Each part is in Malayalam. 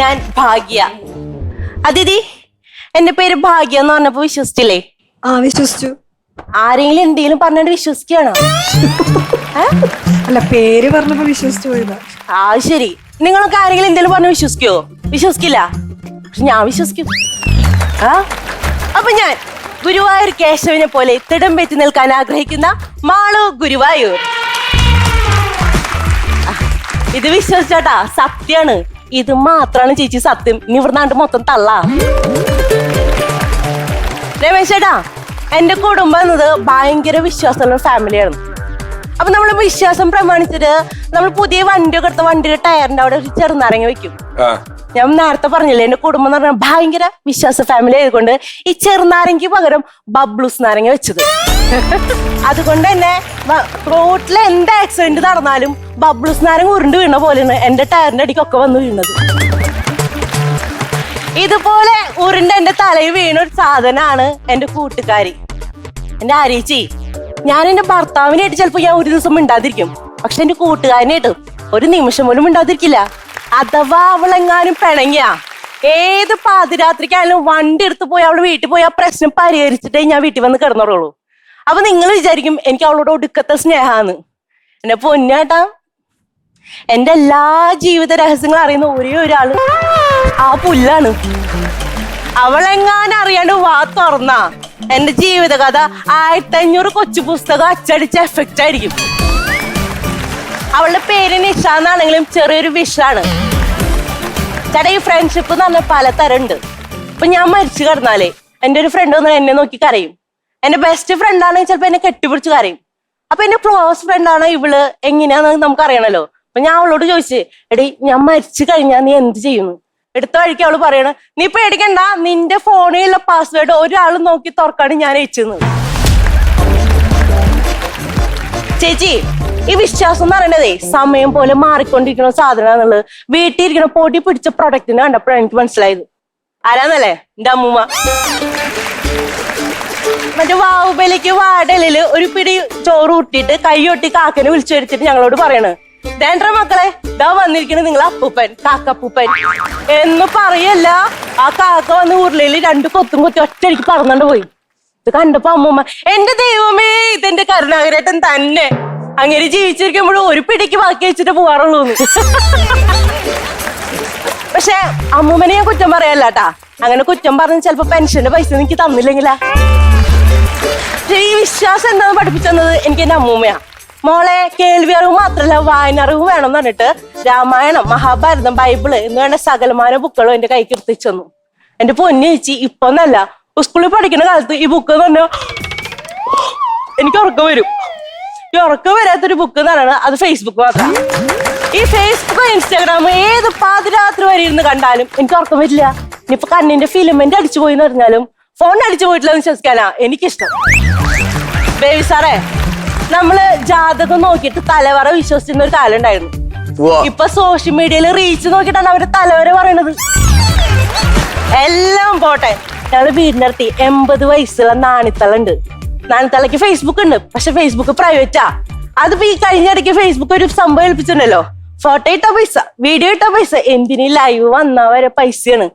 ഞാൻ ഭാഗ്യ. അതിഥി, എന്റെ പേര് ഭാഗ്യ എന്ന് പറഞ്ഞപ്പോ വിശ്വസിച്ചില്ലേ? വിശ്വസിച്ചു. ആരെങ്കിലും എന്തെങ്കിലും പറഞ്ഞിട്ട് വിശ്വസിക്കുകയാണോ? അല്ല, പേര് പറഞ്ഞപ്പോ വിശ്വസിച്ചു പോയതാ. ശരി. നിങ്ങളൊക്കെ ആരെങ്കിലും എന്തെങ്കിലും പറഞ്ഞ് വിശ്വസിക്കുവോ? വിശ്വസിക്കില്ല. പക്ഷെ ഞാൻ വിശ്വസിക്കും. അപ്പൊ ഞാൻ ഗുരുവായൂർ കേശവനെ പോലെ തിടം വെച്ച് നിൽക്കാൻ ആഗ്രഹിക്കുന്ന മാളു ഗുരുവായൂർ. ഇത് വിശ്വസിച്ചാട്ടാ, സത്യാണ്. ഇത് മാത്രാണ് ചേച്ചി സത്യം. ഇനി ഇവിടുന്നാണ്ട് മൊത്തം തള്ളാ. രമേശ് ചേട്ടാ, എന്റെ കുടുംബം എന്നത് ഭയങ്കര വിശ്വാസമുള്ള ഫാമിലിയാണ്. അപ്പൊ നമ്മൾ വിശ്വാസം പ്രമാണിച്ചിട്ട് നമ്മൾ പുതിയ വണ്ടിയൊക്കെ എടുത്ത വണ്ടിയുടെ ടയറിന്റെ അവിടെ ഒരു ചെറുനാരങ്ങ വെക്കും. ഞാൻ നേരത്തെ പറഞ്ഞില്ലേ, എന്റെ കുടുംബം എന്ന് പറഞ്ഞാൽ ഭയങ്കര വിശ്വാസ ഫാമിലി ആയതുകൊണ്ട് ഈ ചെറുനാരങ്ങയ്ക്ക് പകരം ബബ്ലൂസ് നാരങ്ങ വെച്ചത്. അതുകൊണ്ട് തന്നെ റോഡിൽ എന്ത് ആക്സിഡന്റ് നടന്നാലും ബബ്ലൂസ് നാരങ്ങ ഉരുണ്ട് വീണ പോലെയാണ് എന്റെ ടയറിന്റെ അടിക്കൊക്കെ വന്ന് വീണത്. ഇതുപോലെ ഉരുണ്ട് എന്റെ തലയിൽ വീണ ഒരു സാധനമാണ് എന്റെ കൂട്ടുകാരി, എന്റെ ആരീച്ചി. ഞാൻ എന്റെ ഭർത്താവിനായിട്ട് ചിലപ്പോ ഞാൻ ഒരു ദിവസം മിണ്ടാതിരിക്കും, പക്ഷെ എന്റെ കൂട്ടുകാരനായിട്ട് ഒരു നിമിഷം പോലും മിണ്ടാതിരിക്കില്ല. അഥവാ അവളെങ്ങാനും പിണങ്ങിയ ഏത് പാതിരാത്രിക്കായാലും വണ്ടി എടുത്ത് പോയി അവള് വീട്ടിൽ പോയി ആ പ്രശ്നം പരിഹരിച്ചിട്ടേ ഞാൻ വീട്ടിൽ വന്ന് കിടന്നോളൂ. അപ്പൊ നിങ്ങൾ വിചാരിക്കും എനിക്ക് അവളോട് ഒടുക്കത്തെ സ്നേഹാന്ന്. എന്നെ പൊന്നേട്ടാ, എന്റെ എല്ലാ ജീവിത രഹസ്യങ്ങളും അറിയുന്ന ഒരേ ഒരാള് ആ പുല്ലാണ്. അവളെങ്ങാനും അറിയാണ്ട് വാ തുറന്നാ എന്റെ ജീവിതകഥ 1500 കൊച്ചു പുസ്തകം അച്ചടിച്ച എഫക്റ്റ് ആയിരിക്കും. അവളുടെ പേര് നിഷ എന്നാണെങ്കിലും ചെറിയൊരു വിഷാണ്. ചേട്ടാ, ഈ ഫ്രണ്ട്ഷിപ്പ് എന്ന് പറഞ്ഞാൽ പലതരം ഉണ്ട്. ഇപ്പൊ ഞാൻ മരിച്ചു കിടന്നാലേ എന്റെ ഒരു ഫ്രണ്ട് വന്നാൽ എന്നെ നോക്കി കരയും. എന്റെ ബെസ്റ്റ് ഫ്രണ്ട് ആണെങ്കിൽ ചിലപ്പോ എന്നെ കെട്ടിപ്പിടിച്ച് കരയും. അപ്പൊ എന്റെ ക്ലോസ് ഫ്രണ്ട് ആണ് ഇവള് എങ്ങനെയാന്ന് നമുക്ക് അറിയണല്ലോ. അപ്പൊ ഞാൻ അവളോട് ചോദിച്ചു, എടി ഞാൻ മരിച്ചു കഴിഞ്ഞാ നീ എന്ത് ചെയ്യുന്നു? എടുത്ത വഴിക്ക് അവള് പറയണ, നീ പേടിക്കണ്ട, നിന്റെ ഫോണിലുള്ള പാസ്വേഡ് ഒരാൾ നോക്കി തുറക്കാണ് ഞാൻ അയച്ചത്. ചേച്ചി, ഈ വിശ്വാസം എന്ന് പറയണതേ സമയം പോലെ മാറിക്കൊണ്ടിരിക്കുന്ന സാധനമാണെന്നുള്ളത് വീട്ടിലിരിക്കുന്ന പൊടി പിടിച്ച പ്രൊഡക്റ്റിനെ കണ്ടപ്പോഴാണ് എനിക്ക് മനസ്സിലായത്. ആരാന്നല്ലേ? എന്റെ അമ്മൂമ്മ. മറ്റേ വാവുബലിക്ക് വാടലില് ഒരു പിടി ചോറ് കൂട്ടിയിട്ട് കൈയൊട്ടി കാക്കനെ വിളിച്ചു വരുത്തിട്ട് ഞങ്ങളോട് പറയണ്, ദേണ്ട മക്കളെ, ഇതാ വന്നിരിക്കണത് നിങ്ങൾ അപ്പൂപ്പൻ, കാക്കപ്പൂപ്പൻ എന്ന് പറയല്ല. ആ കാക്ക വന്ന് ഉരുളയില് 2 കൊത്തും കൊത്തി ഒറ്റയ്ക്ക് പറന്നുകൊണ്ട് പോയി. ഇത് കണ്ടപ്പോ അമ്മൂമ്മ, എന്റെ ദൈവമേ, ഇതെന്റെ കരുണാകരേട്ടൻ തന്നെ, അങ്ങനെ ജീവിച്ചിരിക്കുമ്പോഴും ഒരു പിടിക്ക് ബാക്കി വെച്ചിട്ട് പോവാറുള്ളൂ. പക്ഷെ അമ്മൂമ്മനെ ഞാൻ കുറ്റം പറയല്ലാട്ടാ. അങ്ങനെ കുറ്റം പറഞ്ഞ് ചിലപ്പോ പെൻഷന്റെ പൈസ എനിക്ക് തന്നില്ലെങ്കിലാ. ഈ വിശ്വാസം എന്താന്ന് പഠിപ്പിച്ചത് എനിക്ക് എന്റെ അമ്മൂമ്മയാ. മോളെ, കേൾവി അറിവ് മാത്രല്ല വായന അറിവ് വേണമെന്ന് പറഞ്ഞിട്ട് രാമായണം, മഹാഭാരതം, ബൈബിള് എന്ന് വേണ്ട സകലമാന ബുക്കുകളും എന്റെ കൈക്ക് എത്തിച്ചു തന്നു. എന്റെ പൊന്നു ചേച്ചി, ഇപ്പൊ ഒന്നല്ല, സ്കൂളിൽ പഠിക്കുന്ന കാലത്ത് ഈ ബുക്ക് എന്ന് പറഞ്ഞാൽ എനിക്ക് ഉറക്കം വരും. ഈ ഉറക്കം വരാത്തൊരു ബുക്ക് എന്ന് പറയുന്നത് അത് ഫേസ്ബുക്ക് മാത്രം. ഈ ഫേസ്ബുക്ക്, ഇൻസ്റ്റാഗ്രാം ഏത് പാതിരാത്രി വരെ ഇരുന്ന് കണ്ടാലും എനിക്ക് ഉറക്കം വരില്ല. ഇനിയിപ്പൊ കണ്ണിന്റെ ഫിലിമെന്റ് അടിച്ചു പോയി എന്ന് പറഞ്ഞാലും ഫോൺ അടിച്ചു പോയിട്ടില്ല വിശ്വസിക്കാനാ എനിക്കിഷ്ടം. ബേബി സാറേ, നമ്മള് ജാതകം നോക്കിയിട്ട് തലവറ വിശ്വസിച്ചിരുന്ന ഒരു കാലം ഉണ്ടായിരുന്നു. ഇപ്പൊ സോഷ്യൽ മീഡിയയിൽ റീച്ച് നോക്കിയിട്ടാണ് അവരുടെ തലവര പറയണത്. എല്ലാം പോട്ടെ, ഞങ്ങള് വീടിനടുത്ത് 80 വയസ്സുള്ള നാണിത്തളുണ്ട്. നാണിത്തളയ്ക്ക് ഫേസ്ബുക്ക് ഉണ്ട്, പക്ഷെ ഫേസ്ബുക്ക് പ്രൈവറ്റാ. അതിപ്പോ ഈ കഴിഞ്ഞിടയ്ക്ക് ഫേസ്ബുക്ക് ഒരു സംഭവം ഏൽപ്പിച്ചിട്ടുണ്ടല്ലോ, ഫോട്ടോ ഇട്ട പൈസ, വീഡിയോ ഇട്ട പൈസ, എന്തിനീ ലൈവ് വന്നാ വരെ പൈസയാണ്.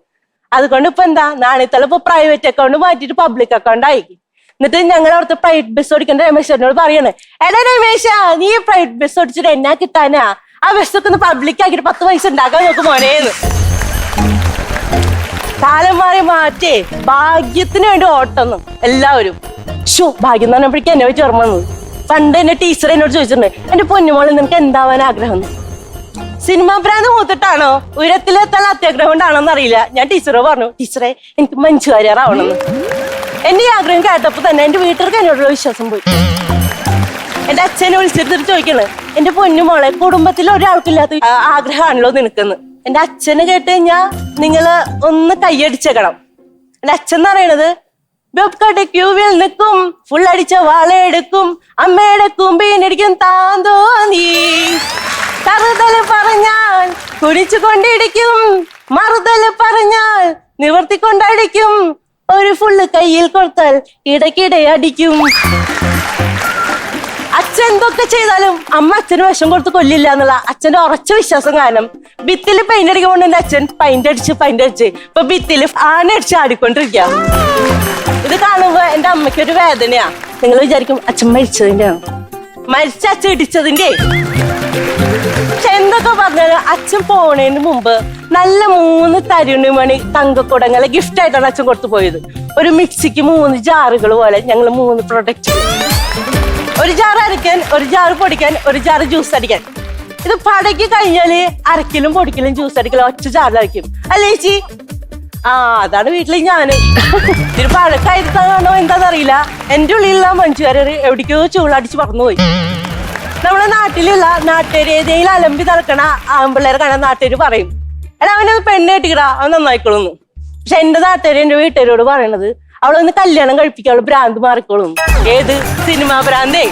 അതുകൊണ്ട് ഇപ്പൊ എന്താ, നാണിത്തള ഇപ്പൊ പ്രൈവറ്റ് അക്കൗണ്ട് മാറ്റിട്ട് പബ്ലിക് അക്കൗണ്ട് ആയി. എന്നിട്ട് ഞങ്ങൾ അവിടുത്തെ പ്രൈവറ്റ് ബസ് ഓടിക്കേണ്ട രമേശനോട് പറയണേ, എടാ രമേശ, നീ പ്രൈവറ്റ് ബസ് ഓടിച്ചിട്ട് എന്നാ കിട്ടാനാ? ആ ബസ്സൊക്കെ ഒന്ന് പബ്ലിക് ആക്കിട്ട് 10 പൈസ ഉണ്ടാക്കാൻ നോക്ക് മോനേന്ന്. കാലം മാറ്റേ ഭാഗ്യത്തിന് വേണ്ടി ഓട്ടൊന്നും എല്ലാവരും. ഭാഗ്യം എന്ന് പറഞ്ഞപ്പോഴേക്കും എന്നെ വെച്ച് ഓർമ്മ വന്നത്. പണ്ട് എന്റെ ടീച്ചർ എന്നോട് ചോദിച്ചിട്ടുണ്ട്, എന്റെ പൊന്നുമോളിൽ നിനക്ക് എന്താവാൻ ആഗ്രഹം? സിനിമാ ഭ്രാന്ത് മൂത്തിട്ടാണോ ഉയരത്തിലെത്താൻ അത്യാഗ്രഹം കൊണ്ടാണോന്ന് അറിയില്ല. ഞാൻ ടീച്ചറോ പറഞ്ഞു, ടീച്ചറെ എനിക്ക് മനുഷ്യകാരിയാറാവണമെന്ന്. എന്റെ ഈ ആഗ്രഹം കേട്ടപ്പോ തന്നെ എന്റെ വീട്ടുകാർക്ക് എന്നോടുള്ള വിശ്വാസം പോയി. എന്റെ അച്ഛനെ വിളിച്ചിട്ട് ചോദിക്കണ്, എന്റെ പൊന്നുമോളെ, കുടുംബത്തിൽ ഒരാൾക്കില്ലാത്ത ആഗ്രഹമാണല്ലോ നിനക്കെന്ന്. എന്റെ അച്ഛന് കേട്ട് കഴിഞ്ഞാ നിങ്ങള് ഒന്ന് കൈയടിച്ചേക്കണം. എന്റെ അച്ഛൻ എന്ന് പറയണത്, ക്യൂവിൽ നിൽക്കും, ഫുള്ളടിച്ച വാളയെടുക്കും, അമ്മയുടെ കുമ്പീനടിക്കും താന്തോ നീ, കറുതല് പറഞ്ഞാൽ കുടിച്ചു കൊണ്ടിടിക്കും, മറുതല് പറഞ്ഞാൽ നിവർത്തിക്കൊണ്ടടിക്കും, ഒരു ഫുള്ള് കയ്യിൽ കൊടുത്താൽ ഇടയ്ക്കിടെ അടിക്കും. അച്ഛൻ എന്തൊക്കെ ചെയ്താലും അമ്മ അച്ഛന് വിഷം കൊടുത്ത് കൊല്ലില്ല എന്നുള്ള അച്ഛന്റെ ഉറച്ച വിശ്വാസം കാരണം ഭിത്തില് പെയിന്റ് അടിക്കുമ്പോൾ എന്റെ അച്ഛൻ പെയിന്റ് അടിച്ച് ഇപ്പൊ ഭിത്തില് ആനടിച്ച് ആടിക്കൊണ്ടിരിക്കുക. ഇത് കാണുമ്പോ എന്റെ അമ്മയ്ക്ക് ഒരു വേദനയാ. നിങ്ങൾ വിചാരിക്കും അച്ഛൻ മരിച്ചതിന്റെയാണ്, മരിച്ച അച്ഛൻ ഇടിച്ചതിന്റെ. പക്ഷെ എന്തൊക്കെ പറഞ്ഞാലും അച്ഛൻ പോണതിന് മുമ്പ് നല്ല 3 തരുണിമണി തങ്കക്കുടങ്ങളെ ഗിഫ്റ്റ് ആയിട്ടാണ് അച്ഛൻ കൊടുത്തു പോയത്. ഒരു മിക്സിക്ക് 3 ജാറുകൾ പോലെ ഞങ്ങൾ 3 പ്രൊഡക്റ്റ്. ഒരു ജാർ അരയ്ക്കാൻ, ഒരു ജാർ പൊടിക്കാൻ, ഒരു ജാർ ജ്യൂസ് അടിക്കാൻ. ഇത് പടയ്ക്ക് കഴിഞ്ഞാല് അരക്കിലും പൊടിക്കലും ജ്യൂസ് അടിക്കലും ഒറ്റ ജാറിലരയ്ക്കും അല്ലേ ചേച്ചി? ആ അതാണ് വീട്ടില് ഞാന്. ഇതിന് പഴക്കായിരുന്നാണോ എന്താണെന്നറിയില്ല, എന്റെ ഉള്ളിലുള്ള മനുഷ്യര് എവിടേക്കോ ചൂളടിച്ച് പറന്നുപോയി. നമ്മുടെ നാട്ടിലുള്ള നാട്ടുകാര് ഏതെങ്കിലും അലമ്പി നടക്കണ ആമ്പിള്ളേരെ കാണാൻ നാട്ടുകാര് പറയും, എടാ അവനത് പെണ്ണ് കെട്ടിക്കടാ, അവൻ നന്നായിക്കോളുന്നു. പക്ഷെ എന്റെ നാട്ടുകാര് എന്റെ വീട്ടുകാരോട് പറയണത് അവളൊന്ന് കല്യാണം കഴിപ്പിക്കുക, അവള് ഭ്രാന്ത് മാറിക്കോളും. ഏത് സിനിമാ ഭ്രാന്തേ?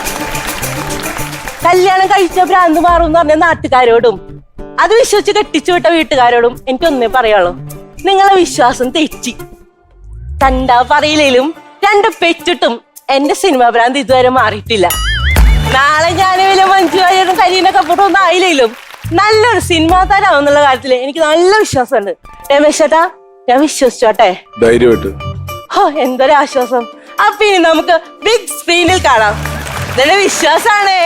കല്യാണം കഴിച്ച ഭ്രാന്ത് മാറും എന്ന് പറഞ്ഞ നാട്ടുകാരോടും അത് വിശ്വസിച്ച് കെട്ടിച്ചു വിട്ട വീട്ടുകാരോടും എനിക്കൊന്നേ പറയാളൂ, നിങ്ങളെ വിശ്വാസം തെറ്റി. കണ്ടാ പറയില്ലേലും 2 പെറ്റിട്ടും എന്റെ സിനിമാ ഭ്രാന്ത് ഇതുവരെ മാറിയിട്ടില്ല. നാളെ ഞാൻ വലിയ മഞ്ജു വാര്യരും കരീന കപൂറും ആയില്ലേലും നല്ലൊരു സിനിമാ താരാമെന്നുള്ള കാര്യത്തില് എനിക്ക് നല്ല വിശ്വാസമുണ്ട്. രമേശ് ചേട്ടാ, ഞാൻ വിശ്വസിച്ചോട്ടെ? ധൈര്യമായിട്ട്. ഓ എന്തൊരു ആശ്വാസം. അപ്പൊ ഇനി നമുക്ക് ബിഗ് സ്ക്രീനിൽ കാണാം. ഇതെന്റെ വിശ്വാസാണേ.